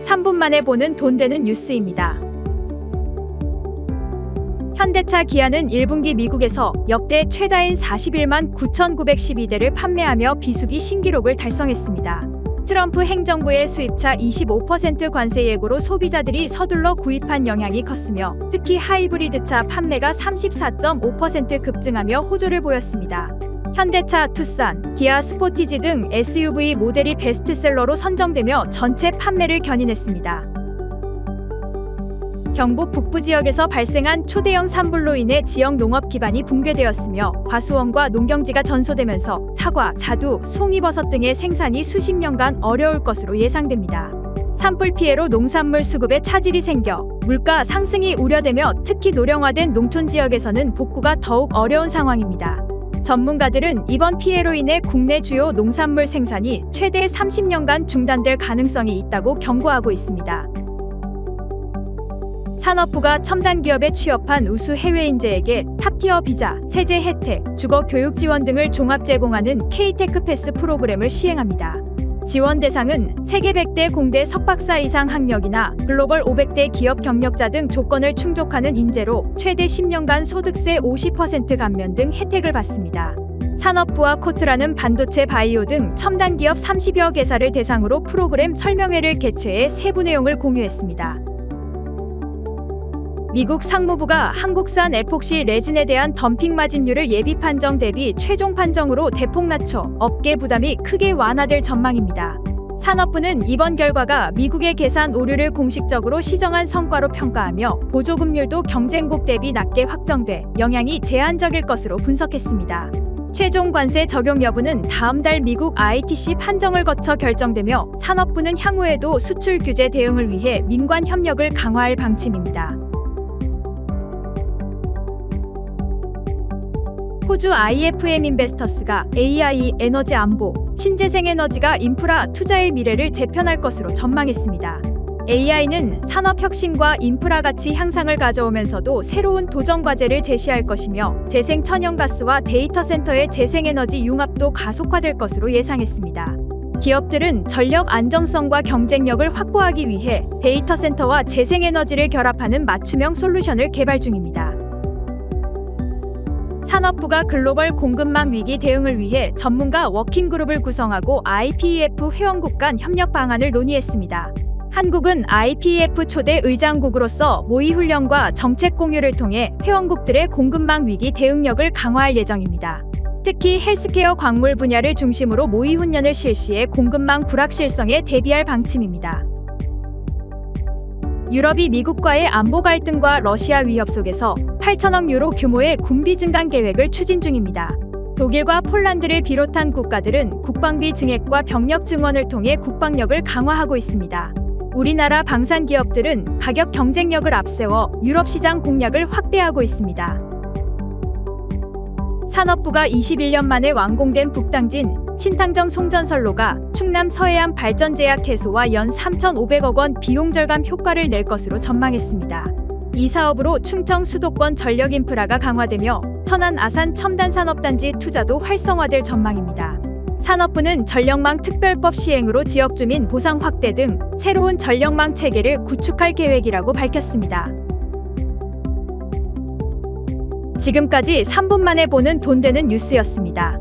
3분 만에 보는 돈 되는 뉴스입니다. 현대차 기아는 1분기 미국에서 역대 최다인 41만 9,912대를 판매하며 비수기 신기록을 달성했습니다. 트럼프 행정부의 수입차 25% 관세 예고로 소비자들이 서둘러 구입한 영향이 컸으며 특히 하이브리드차 판매가 34.5% 급증하며 호조를 보였습니다. 현대차 투싼, 기아 스포티지 등 SUV 모델이 베스트셀러로 선정되며 전체 판매를 견인했습니다. 경북 북부 지역에서 발생한 초대형 산불로 인해 지역 농업 기반이 붕괴되었으며 과수원과 농경지가 전소되면서 사과, 자두, 송이버섯 등의 생산이 수십 년간 어려울 것으로 예상됩니다. 산불 피해로 농산물 수급에 차질이 생겨 물가 상승이 우려되며 특히 노령화된 농촌 지역에서는 복구가 더욱 어려운 상황입니다. 전문가들은 이번 피해로 인해 국내 주요 농산물 생산이 최대 30년간 중단될 가능성이 있다고 경고하고 있습니다. 산업부가 첨단 기업에 취업한 우수 해외 인재에게 탑티어 비자, 세제 혜택, 주거 교육 지원 등을 종합 제공하는 K-테크 패스 프로그램을 시행합니다. 지원 대상은 세계 100대 공대 석박사 이상 학력이나 글로벌 500대 기업 경력자 등 조건을 충족하는 인재로 최대 10년간 소득세 50% 감면 등 혜택을 받습니다. 산업부와 코트라는 반도체, 바이오 등 첨단 기업 30여 개사를 대상으로 프로그램 설명회를 개최해 세부 내용을 공유했습니다. 미국 상무부가 한국산 에폭시 레진에 대한 덤핑 마진율을 예비 판정 대비 최종 판정으로 대폭 낮춰 업계 부담이 크게 완화될 전망입니다. 산업부는 이번 결과가 미국의 계산 오류를 공식적으로 시정한 성과로 평가하며 보조금률도 경쟁국 대비 낮게 확정돼 영향이 제한적일 것으로 분석했습니다. 최종 관세 적용 여부는 다음 달 미국 ITC 판정을 거쳐 결정되며 산업부는 향후에도 수출 규제 대응을 위해 민관 협력을 강화할 방침입니다. 호주 IFM 인베스터스가 AI, 에너지 안보, 신재생 에너지가 인프라 투자의 미래를 재편할 것으로 전망했습니다. AI는 산업 혁신과 인프라 가치 향상을 가져오면서도 새로운 도전 과제를 제시할 것이며 재생 천연가스와 데이터 센터의 재생에너지 융합도 가속화될 것으로 예상했습니다. 기업들은 전력 안정성과 경쟁력을 확보하기 위해 데이터 센터와 재생에너지를 결합하는 맞춤형 솔루션을 개발 중입니다. 산업부가 글로벌 공급망 위기 대응을 위해 전문가 워킹그룹을 구성하고 IPEF 회원국 간 협력 방안을 논의했습니다. 한국은 IPEF 초대 의장국으로서 모의 훈련과 정책 공유를 통해 회원국들의 공급망 위기 대응력을 강화할 예정입니다. 특히 헬스케어 광물 분야를 중심으로 모의 훈련을 실시해 공급망 불확실성에 대비할 방침입니다. 유럽이 미국과의 안보 갈등과 러시아 위협 속에서 8천억 유로 규모의 군비 증강 계획을 추진 중입니다. 독일과 폴란드를 비롯한 국가들은 국방비 증액과 병력 증원을 통해 국방력을 강화하고 있습니다. 우리나라 방산 기업들은 가격 경쟁력을 앞세워 유럽 시장 공략을 확대하고 있습니다. 산업부가 21년 만에 완공된 북당진 신당정 송전선로가 충남 서해안 발전제약 해소와 연 3,500억 원 비용 절감 효과를 낼 것으로 전망했습니다. 이 사업으로 충청 수도권 전력 인프라가 강화되며 천안 아산 첨단산업단지 투자도 활성화될 전망입니다. 산업부는 전력망 특별법 시행으로 지역주민 보상 확대 등 새로운 전력망 체계를 구축할 계획이라고 밝혔습니다. 지금까지 3분 만에 보는 돈 되는 뉴스였습니다.